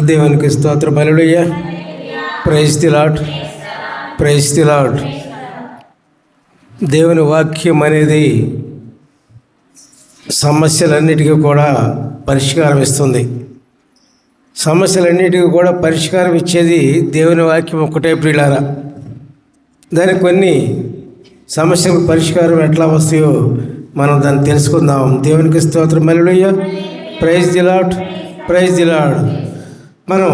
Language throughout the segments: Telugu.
దేవునికి స్తోత్రం. హల్లెలూయా. Praise the Lord. Praise the Lord. దేవుని వాక్యం అనేది సమస్యలన్నిటికీ కూడా పరిష్కారం ఇస్తుంది. సమస్యలన్నిటికీ కూడా పరిష్కారం ఇచ్చేది దేవుని వాక్యం ఒక్కటే ప్రియులారా. దానికి కొన్ని సమస్యలకు పరిష్కారం ఎట్లా వస్తాయో మనం దాన్ని తెలుసుకుందాం. దేవునికి స్తోత్రం. హల్లెలూయా. Praise the Lord. Praise the Lord. మనం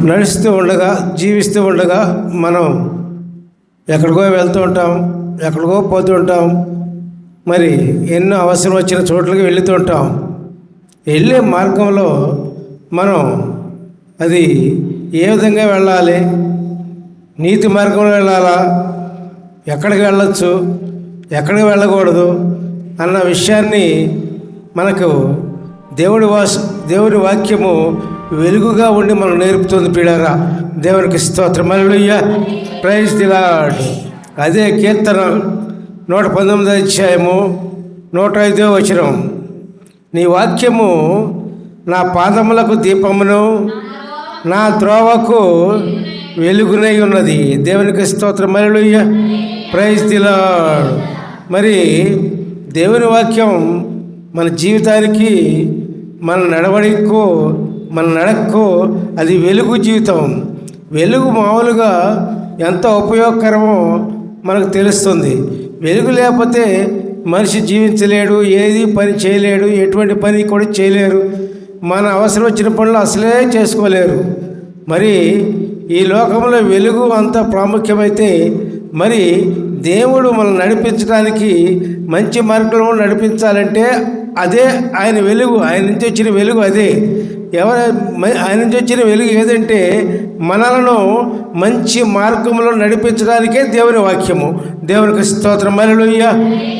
నడుస్తూ ఉండగా, జీవిస్తూ ఉండగా మనం ఎక్కడికో వెళ్తూ ఉంటాం, ఎక్కడికో పోతూ ఉంటాం. మరి ఎన్నో అవసరం వచ్చిన చోట్లకి వెళుతూ ఉంటాం. వెళ్ళే మార్గంలో మనం అది ఏ విధంగా వెళ్ళాలి, నీతి మార్గంలో వెళ్ళాలా, ఎక్కడికి వెళ్ళొచ్చు, ఎక్కడికి వెళ్ళకూడదు అన్న విషయాన్ని మనకు దేవుడి వాక్యము వెలుగుగా ఉండి మనం నేర్పుతుంది ప్రియులారా. దేవునికి స్తోత్రం. హల్లెలూయా. Praise the Lord. అదే కీర్తన 119 అధ్యాయము 105 వచనం. నీ వాక్యము నా పాదములకు దీపమును, నా త్రోవకు వెలుగునై ఉన్నది. దేవునికి స్తోత్రం. హల్లెలూయా. Praise the Lord. మరి దేవుని వాక్యం మన జీవితానికి, మన నడవడికో, మన నడక్కో అది వెలుగు జీవితం. వెలుగు మామూలుగా ఎంత ఉపయోగకరమో మనకు తెలుస్తుంది. వెలుగు లేకపోతే మనిషి జీవించలేడు, ఏది పని చేయలేడు, ఎటువంటి పని కూడా చేయలేరు. మన అవసరం వచ్చిన పనులు అసలే చేసుకోలేరు. మరి ఈ లోకంలో వెలుగు అంత ప్రాముఖ్యమైతే, మరి దేవుడు మనం నడిపించడానికి, మంచి మార్గంలో నడిపించాలంటే అదే ఆయన వెలుగు. ఆయన నుంచి వచ్చిన వెలుగు అదే. ఆయన నుంచి వచ్చిన వెలుగు ఏదంటే మనలను మంచి మార్గంలో నడిపించడానికే దేవుని వాక్యము. దేవునికి స్తోత్రం. హల్లెలూయా.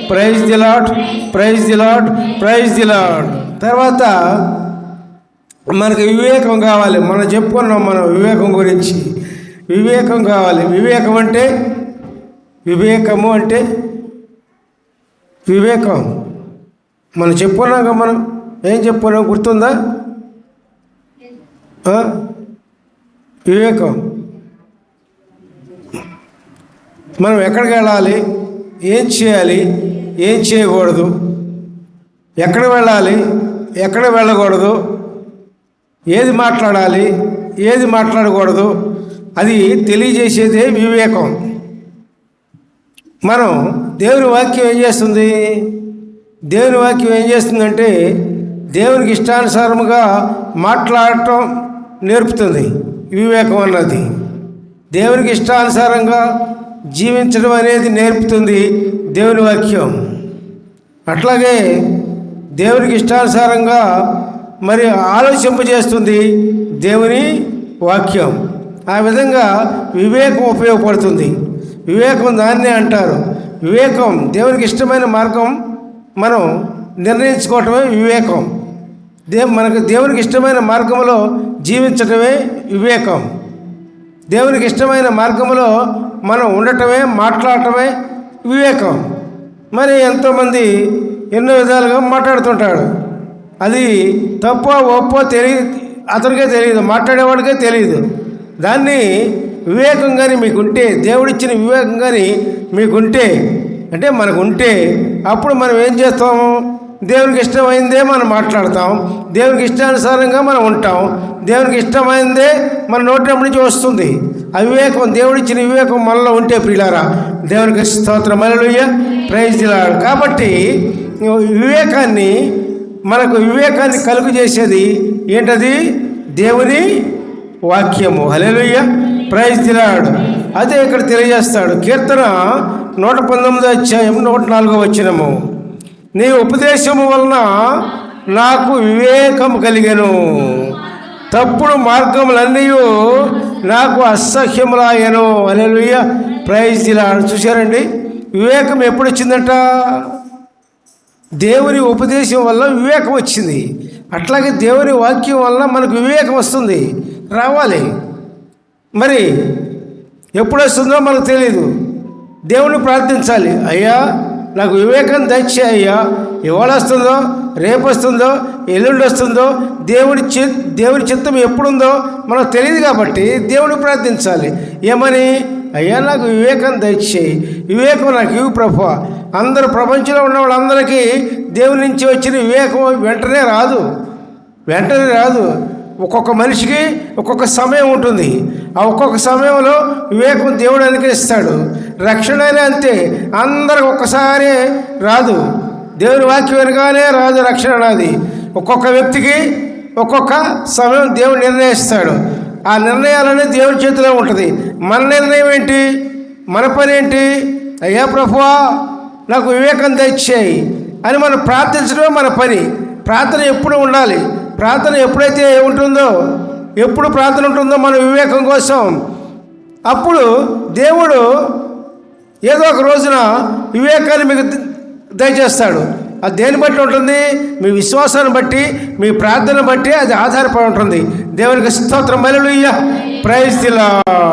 Praise the Lord. Praise the Lord. Praise the Lord. తర్వాత మనకు వివేకం కావాలి. మనం చెప్పుకున్నాం మనం వివేకం గురించి. వివేకం కావాలి. వివేకము అంటే వివేకం మనం చెప్పుకున్నాక మనం ఏం చెప్పుకున్నాం గుర్తుందా? వివేకం. మనం ఎక్కడికి వెళ్ళాలి, ఏం చేయాలి, ఏం చేయకూడదు, ఎక్కడ వెళ్ళాలి, ఎక్కడ వెళ్ళకూడదు, ఏది మాట్లాడాలి, ఏది మాట్లాడకూడదు, అది తెలియజేసేదే వివేకం. మనం దేవుని వాక్యం ఏం చేస్తుంది? దేవుని వాక్యం ఏం చేస్తుందంటే దేవునికి ఇష్టానుసారముగా మాట్లాడటం నేర్పుతుంది. వివేకం అన్నది దేవునికి ఇష్టానుసారంగా జీవించడం అనేది నేర్పుతుంది దేవుని వాక్యం. అట్లాగే దేవునికి ఇష్టానుసారంగా మరి ఆలోచింపజేస్తుంది దేవుని వాక్యం. ఆ విధంగా వివేకం ఉపయోగపడుతుంది. వివేకం దాన్నే అంటారు. వివేకం దేవునికి ఇష్టమైన మార్గం మనం నిర్ణయించుకోవటమే వివేకం. మనకు దేవునికి ఇష్టమైన మార్గంలో జీవించటమే వివేకం. దేవునికి ఇష్టమైన మార్గంలో మనం ఉండటమే, మాట్లాడటమే వివేకం. మరి ఎంతోమంది ఎన్నో విధాలుగా మాట్లాడుతుంటాడు. అది తప్పో ఒప్పో అతనికే తెలియదు, మాట్లాడేవాడికే తెలియదు. దాన్ని వివేకం కానీ మీకుంటే, దేవుడిచ్చిన వివేకం కానీ మీకుంటే, అంటే మనకు ఉంటే, అప్పుడు మనం ఏం చేస్తాము? దేవునికి ఇష్టమైందే మనం మాట్లాడతాం, దేవునికి ఇష్టానుసారంగా మనం ఉంటాం, దేవునికి ఇష్టమైందే మన నోటి నుంచి వస్తుంది. ఆ వివేకం, దేవుడిచ్చిన వివేకం మనలో ఉంటే ప్రియులారా, దేవునికి స్తోత్రం. హల్లెలూయా. Praise the Lord. కాబట్టి మనకు వివేకాన్ని కలుగు చేసేది ఏంటది? దేవుని వాక్యము. హల్లెలూయా. Praise the Lord. అదే ఇక్కడ తెలియజేస్తాడు. కీర్తన 119 అధ్యాయం 104 వచనము. నీ ఉపదేశము వలన నాకు వివేకము కలిగెను, తప్పుడు మార్గములన్నీ నాకు అసహ్యములాయను. హల్లెలూయా. Praise the Lord. చూశారండి, వివేకం ఎప్పుడు వచ్చిందట? దేవుని ఉపదేశం వల్ల వివేకం వచ్చింది. అట్లాగే దేవుని వాక్యం వల్ల మనకు వివేకం వస్తుంది, రావాలి. మరి ఎప్పుడు వస్తుందో మనకు తెలియదు. దేవుని ప్రార్థించాలి, అయ్యా నాకు వివేకం దయచేయి అయ్యా. ఇవాళ వస్తుందో, రేపు వస్తుందో, ఎల్లుండి వస్తుందో, దేవుని చిత్తం ఎప్పుడుందో మనకు తెలియదు. కాబట్టి దేవుని ప్రార్థించాలి. ఏమని? అయ్యా నాకు వివేకం దయచేయి, వివేకం నాకు ఇవ్వు ప్రభువా. అందరూ ప్రపంచంలో ఉన్న వాళ్ళందరికీ దేవుని నుంచి వచ్చిన వివేకం వెంటనే రాదు. ఒక్కొక్క మనిషికి ఒక్కొక్క సమయం ఉంటుంది. ఆ ఒక్కొక్క సమయంలో వివేకం దేవుడు అనుగ్రహిస్తాడు. రక్షణ అంతే, అందరికి ఒక్కసారి రాదు. దేవుని వాక్యం వినగానే రాదు రక్షణ అనేది. ఒక్కొక్క వ్యక్తికి ఒక్కొక్క సమయం దేవుడు నిర్ణయిస్తాడు. ఆ నిర్ణయాలనే దేవుని చేతిలో ఉంటుంది. మన నిర్ణయం ఏంటి? మన పని ఏంటి? అయ్యా ప్రభువా నాకు వివేకం దయచేయి అని మనం ప్రార్థించడమే మన పని. ప్రార్థన ఎప్పుడు ఉండాలి. ప్రార్థన ఎప్పుడైతే ఎప్పుడు ప్రార్థన ఉంటుందో మన వివేకం కోసం, అప్పుడు దేవుడు ఏదో ఒక రోజున వివేకాన్ని మీకు దయచేస్తాడు. అది దేన్ని బట్టి ఉంటుంది? మీ విశ్వాసాన్ని బట్టి, మీ ప్రార్థన బట్టి అది ఆధారపడి ఉంటుంది. దేవునికి స్తోత్రం. హల్లెలూయా. Praise the lord.